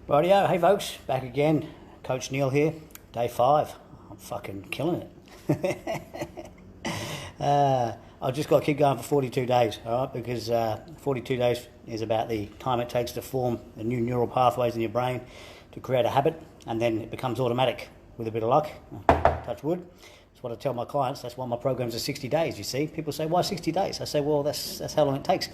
Rightio, hey folks, back again. Coach Neil here, day 5. I'm fucking killing it. I've just got to keep going for 42 days, all right? Because 42 days is about the time it takes to form the new neural pathways in your brain to create a habit, and then it becomes automatic with a bit of luck. Touch wood. That's what I tell my clients. That's why my programs are 60 days, you see. People say, why 60 days? I say, well, that's how long it takes.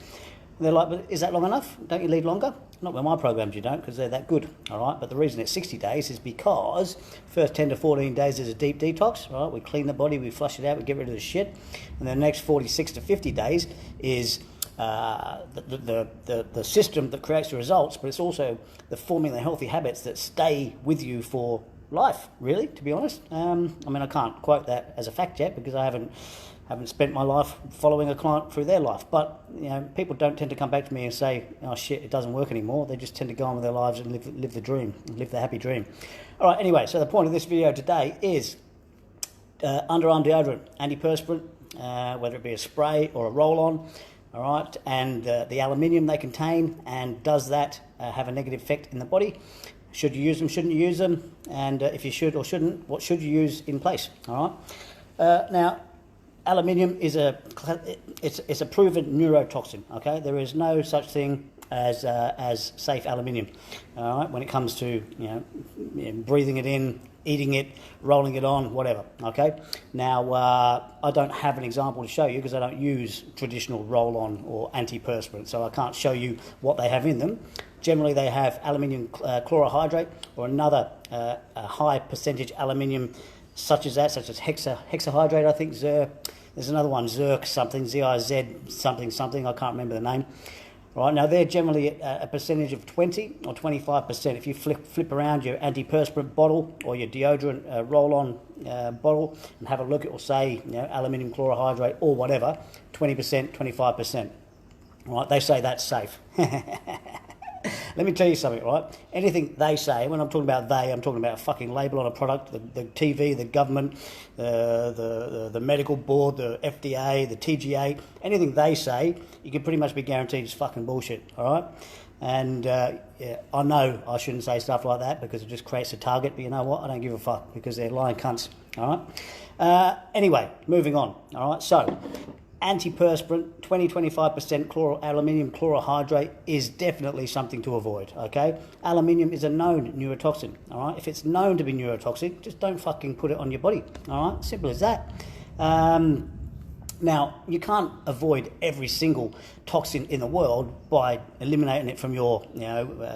And they're like, but is that long enough? Don't you need longer? Not with my programs you don't, because they're that good, all right? But the reason it's 60 days is because first 10 to 14 days is a deep detox, right? We clean the body, we flush it out, we get rid of the shit. And the next 46 to 50 days is the system that creates the results, but it's also the forming the healthy habits that stay with you for life, really, to be honest. I mean, I can't quote that as a fact yet because I haven't spent my life following a client through their life. But, you know, people don't tend to come back to me and say, oh, shit, it doesn't work anymore. They just tend to go on with their lives and live the dream, live the happy dream. All right, anyway, so the point of this video today is underarm deodorant, antiperspirant, whether it be a spray or a roll-on, all right, and the aluminium they contain, and does that have a negative effect in the body? Should you use them, shouldn't you use them? And if you should or shouldn't, what should you use in place, all right? Now, aluminium is a proven neurotoxin. Okay, there is no such thing as safe aluminium. All right, when it comes to breathing it in, eating it, rolling it on, whatever. Okay, now I don't have an example to show you because I don't use traditional roll-on or antiperspirant, so I can't show you what they have in them. Generally, they have aluminium chlorohydrate or another a high percentage aluminium. Such as hexahydrate, I think, there's another one, Zirc something, Z-I-Z something, I can't remember the name. Right, now they're generally a percentage of 20 or 25%. If you flip around your antiperspirant bottle or your deodorant roll-on bottle and have a look, it will say, aluminium chlorohydrate or whatever, 20%, 25%. Right, they say that's safe. Let me tell you something, right? Anything they say, when I'm talking about they, I'm talking about a fucking label on a product, the TV, the government, the medical board, the FDA, the TGA, anything they say, you can pretty much be guaranteed it's fucking bullshit, all right? And I know I shouldn't say stuff like that because it just creates a target, but you know what? I don't give a fuck because they're lying cunts, all right? Anyway, moving on, all right? So, antiperspirant, 20-25% aluminium chlorohydrate is definitely something to avoid, okay? Aluminium is a known neurotoxin, all right? If it's known to be neurotoxic, just don't fucking put it on your body, all right? Simple as that. Now, you can't avoid every single toxin in the world by eliminating it from your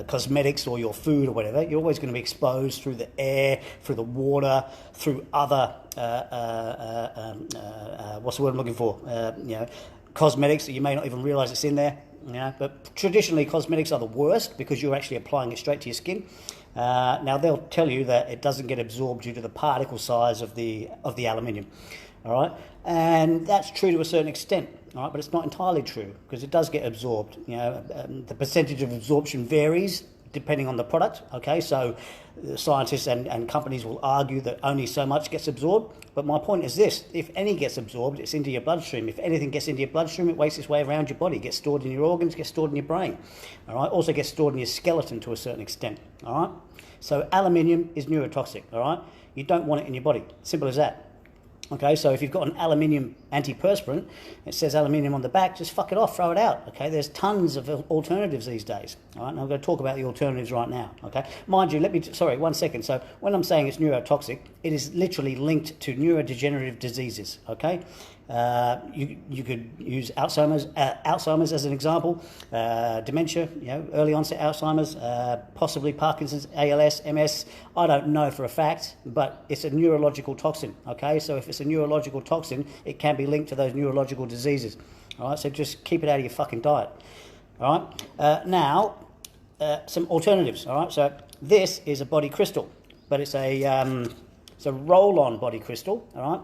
cosmetics or your food or whatever. You're always going to be exposed through the air, through the water, through other, what's the word I'm looking for? Cosmetics that you may not even realise it's in there. But traditionally, cosmetics are the worst because you're actually applying it straight to your skin. Now, they'll tell you that it doesn't get absorbed due to the particle size of the aluminium. All right, and that's true to a certain extent, all right, but it's not entirely true because it does get absorbed. The percentage of absorption varies depending on the product. Okay, so scientists and companies will argue that only so much gets absorbed. But my point is this: if any gets absorbed, it's into your bloodstream. If anything gets into your bloodstream, it wakes its way around your body, gets stored in your organs, gets stored in your brain. All right, also gets stored in your skeleton to a certain extent. All right, so aluminium is neurotoxic. All right, you don't want it in your body. Simple as that. Okay, so if you've got an aluminium antiperspirant, it says aluminium on the back, just fuck it off, throw it out, okay? There's tons of alternatives these days, all right? And I'm going to talk about the alternatives right now, okay? Mind you, sorry, 1 second. So when I'm saying it's neurotoxic, it is literally linked to neurodegenerative diseases, okay? You could use Alzheimer's as an example, dementia, early onset Alzheimer's, possibly Parkinson's, ALS, MS. I don't know for a fact, but it's a neurological toxin, okay? So if it's a neurological toxin, it can be linked to those neurological diseases, all right? So just keep it out of your fucking diet, all right? Now, some alternatives, all right? So this is a body crystal, but it's a roll-on body crystal, all right?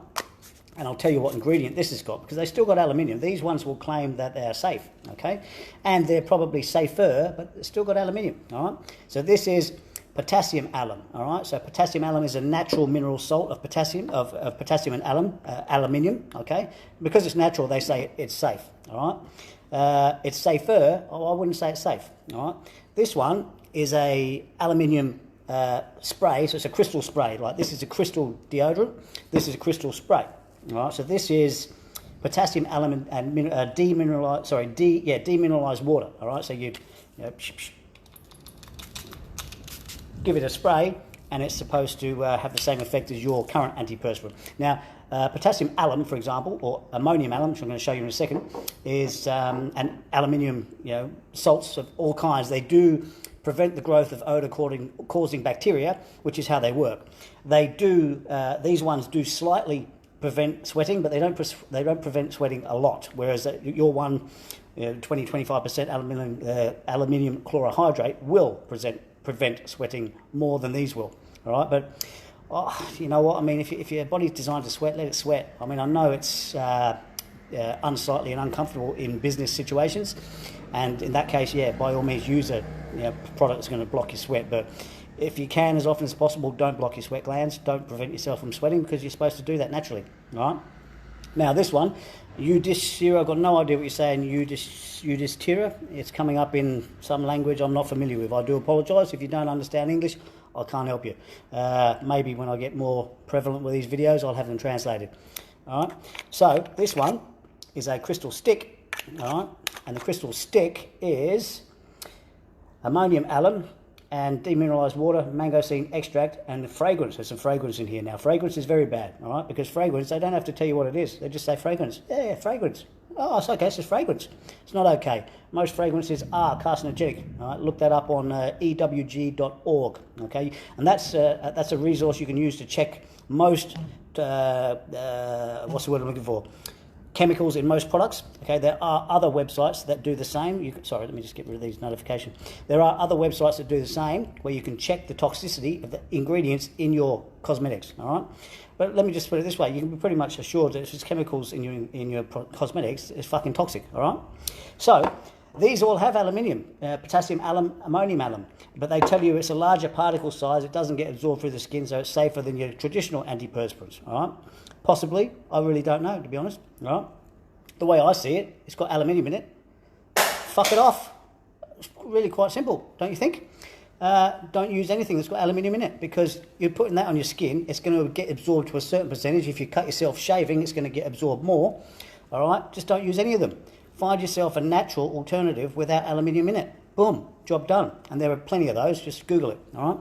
And I'll tell you what ingredient this has got, because they still got aluminium. These ones will claim that they are safe, okay? And they're probably safer, but it's still got aluminium, all right? So this is potassium alum, all right? So potassium alum is a natural mineral salt of potassium, of potassium and aluminium, okay? Because it's natural, they say it's safe, all right? It's safer. Oh, I wouldn't say it's safe, all right? This one is a aluminium spray, so it's a crystal spray. Like this is a crystal deodorant, this is a crystal spray. All right, so this is potassium alum and demineralized water. All right, so you know, give it a spray, and it's supposed to have the same effect as your current antiperspirant. Now, potassium alum, for example, or ammonium alum, which I'm going to show you in a second, is and aluminium, salts of all kinds. They do prevent the growth of odor-causing bacteria, which is how they work. They do; these ones do slightly prevent sweating, but they don't prevent sweating a lot. Whereas your one, 20-25% aluminium chlorohydrate will prevent sweating more than these will. All right, but you know what I mean. If your body's designed to sweat, let it sweat. I mean, I know it's unsightly and uncomfortable in business situations, and in that case, yeah, by all means, use a product that's going to block your sweat. But if you can, as often as possible, don't block your sweat glands. Don't prevent yourself from sweating, because you're supposed to do that naturally. All right. Now this one, Eudistyra, I've got no idea what you're saying. Eudistyra. It's coming up in some language I'm not familiar with. I do apologise if you don't understand English. I can't help you. Maybe when I get more prevalent with these videos, I'll have them translated. All right. So this one is a crystal stick. All right. And the crystal stick is ammonium alum and demineralized water, mangosteen extract, and fragrance. There's some fragrance in here. Now, fragrance is very bad, all right? Because fragrance, they don't have to tell you what it is. They just say fragrance. Yeah, fragrance. Oh, it's okay, it's just fragrance. It's not okay. Most fragrances are carcinogenic. All right? Look that up on ewg.org, okay? And that's a resource you can use to check most, what's the word I'm looking for? Chemicals in most products. Okay, there are other websites that do the same. Sorry, let me just get rid of these notifications. There are other websites that do the same, where you can check the toxicity of the ingredients in your cosmetics. All right, but let me just put it this way: you can be pretty much assured that if it's chemicals in your cosmetics, it's fucking toxic. All right, so these all have aluminium, potassium alum, ammonium alum, but they tell you it's a larger particle size. It doesn't get absorbed through the skin, so it's safer than your traditional antiperspirants. All right. Possibly, I really don't know, to be honest. Right? The way I see it, it's got aluminium in it. Fuck it off. It's really quite simple, don't you think? Don't use anything that's got aluminium in it, because you're putting that on your skin. It's going to get absorbed to a certain percentage. If you cut yourself shaving, it's going to get absorbed more. All right, just don't use any of them. Find yourself a natural alternative without aluminium in it. Boom, job done. And there are plenty of those. Just Google it. All right.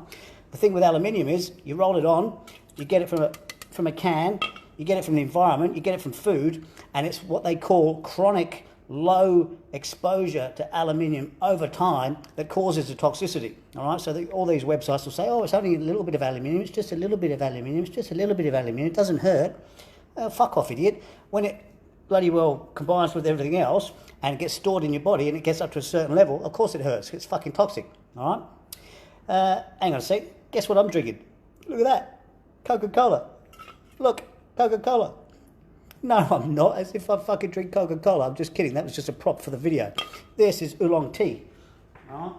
The thing with aluminium is you roll it on, you get it from a can. You get it from the environment, you get it from food, and it's what they call chronic low exposure to aluminium over time that causes the toxicity. All right, so all these websites will say, oh, it's only a little bit of aluminium, it's just a little bit of aluminium, it's just a little bit of aluminium, it doesn't hurt. Fuck off, idiot. When it bloody well combines with everything else and it gets stored in your body and it gets up to a certain level, of course it hurts. It's fucking toxic. All right, hang on a sec. Guess what I'm drinking? Look at that, Coca-Cola. Look. Coca-Cola. No, I'm not. As if I fucking drink Coca-Cola. I'm just kidding. That was just a prop for the video. This is oolong tea. Right.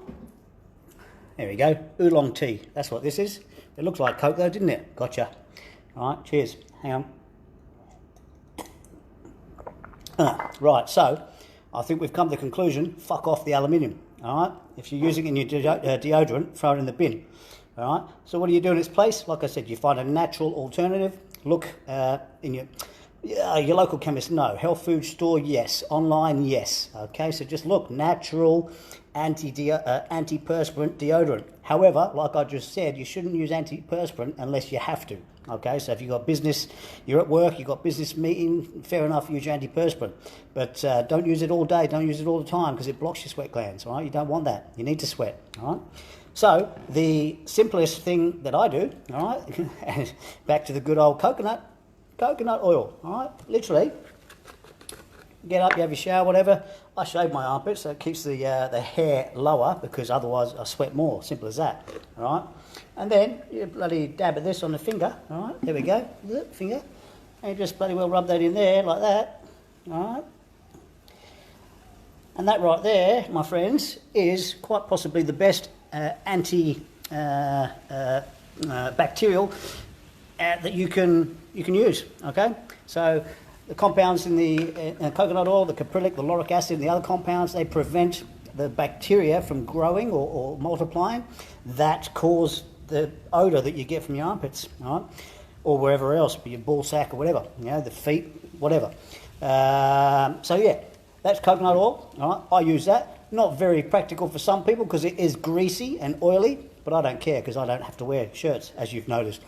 There we go. Oolong tea. That's what this is. It looks like Coke though, didn't it? Gotcha. All right. Cheers. Hang on. Right. So, I think we've come to the conclusion. Fuck off the aluminium. All right. If you're using it in your deodorant, throw it in the bin. All right. So what do you do in its place? Like I said, you find a natural alternative. Look in your local chemist, no. Health food store, yes. Online, yes. Okay, so just look, natural antiperspirant deodorant. However, like I just said, you shouldn't use antiperspirant unless you have to. Okay, so if you've got business, you're at work, you've got business meeting, fair enough, use your antiperspirant. But don't use it all day, don't use it all the time, because it blocks your sweat glands, all right? You don't want that. You need to sweat, all right? So, the simplest thing that I do, all right, back to the good old coconut oil, all right, literally, get up, you have your shower, whatever. I shave my armpits, so it keeps the hair lower, because otherwise I sweat more, simple as that, all right. And then you bloody dab at this on the finger, all right, there we go, finger, and you just bloody well rub that in there, like that, all right. And that right there, my friends, is quite possibly the best anti-bacterial that you can use. Okay, so the compounds in the coconut oil, the caprylic, the lauric acid, and the other compounds, they prevent the bacteria from growing or multiplying that cause the odour that you get from your armpits, all right? Or wherever else, be your ball sack or whatever, you know, the feet, whatever. So yeah, that's coconut oil, all right? I use that. Not very practical for some people because it is greasy and oily, but I don't care because I don't have to wear shirts, as you've noticed.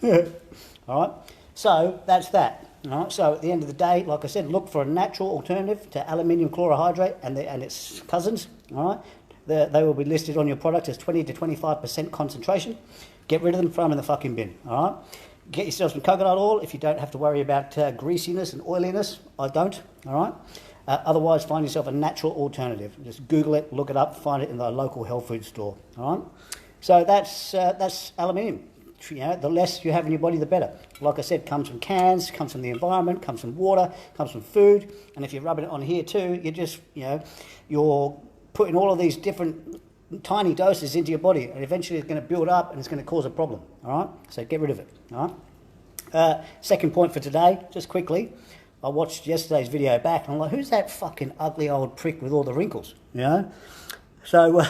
All right, so that's that. All right, so at the end of the day, like I said, look for a natural alternative to aluminium chlorohydrate and its cousins. All right, they will be listed on your product as 20 to 25% concentration. Get rid of them, throw them in the fucking bin. All right, get yourself some coconut oil if you don't have to worry about greasiness and oiliness. I don't. All right. Otherwise, find yourself a natural alternative. Just Google it, look it up, find it in the local health food store. All right. So that's aluminium. You know, the less you have in your body, the better. Like I said, comes from cans, comes from the environment, comes from water, comes from food. And if you're rubbing it on here too, you're just, you know, you're putting all of these different tiny doses into your body, and eventually it's going to build up and it's going to cause a problem. All right. So get rid of it. All right. Second point for today, just quickly. I watched yesterday's video back and I'm like, who's that fucking ugly old prick with all the wrinkles? You know? So,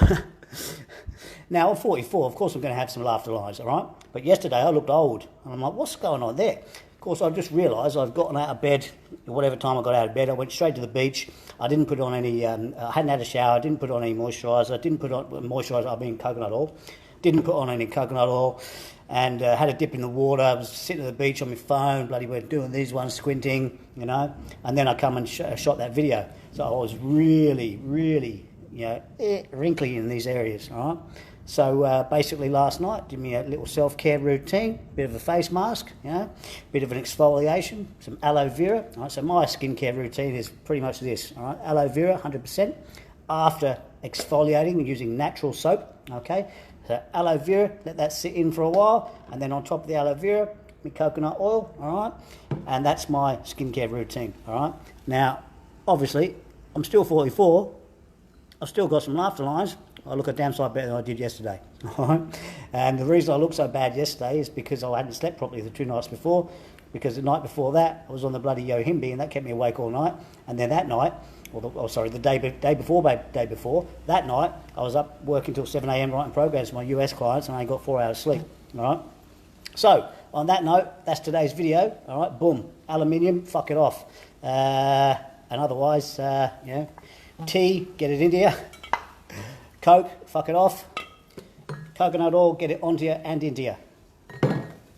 now I'm 44, of course I'm going to have some laughter lines, all right? But yesterday I looked old and I'm like, what's going on there? Of course, I just realised I've gotten out of bed, whatever time I got out of bed, I went straight to the beach. I didn't put on any, I hadn't had a shower, I didn't put on any moisturiser, I didn't put on moisturiser, I mean coconut oil. Didn't put on any coconut oil. And had a dip in the water. I was sitting at the beach on my phone, bloody well doing these ones, squinting, you know. And then I come and shot that video. So I was really, really, you know, wrinkly in these areas, all right. So basically last night, did me a little self-care routine, bit of a face mask, you know, bit of an exfoliation, some aloe vera. All right, so my skincare routine is pretty much this, all right. Aloe vera, 100%. After exfoliating using natural soap, okay. So aloe vera, let that sit in for a while, and then on top of the aloe vera, my coconut oil, all right? And that's my skincare routine, all right? Now, obviously, I'm still 44. I've still got some laughter lines. I look a damn sight better than I did yesterday, all right? And the reason I looked so bad yesterday is because I hadn't slept properly the 2 nights before, because the night before that, I was on the bloody Yohimbi, and that kept me awake all night. And then that night, the day before, that night, I was up working till 7 a.m. writing programs for my US clients, and I got 4 hours sleep, all right? So, on that note, that's today's video, all right? Boom, aluminium, fuck it off. And otherwise, you know, tea, get it into you. Coke, fuck it off. Coconut oil, get it onto you and into you.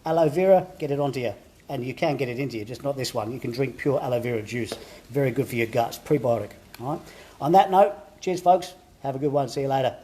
Aloe vera, get it onto you. And you can get it into you, just not this one. You can drink pure aloe vera juice. Very good for your guts, prebiotic. All right. On that note, cheers, folks. Have a good one. See you later.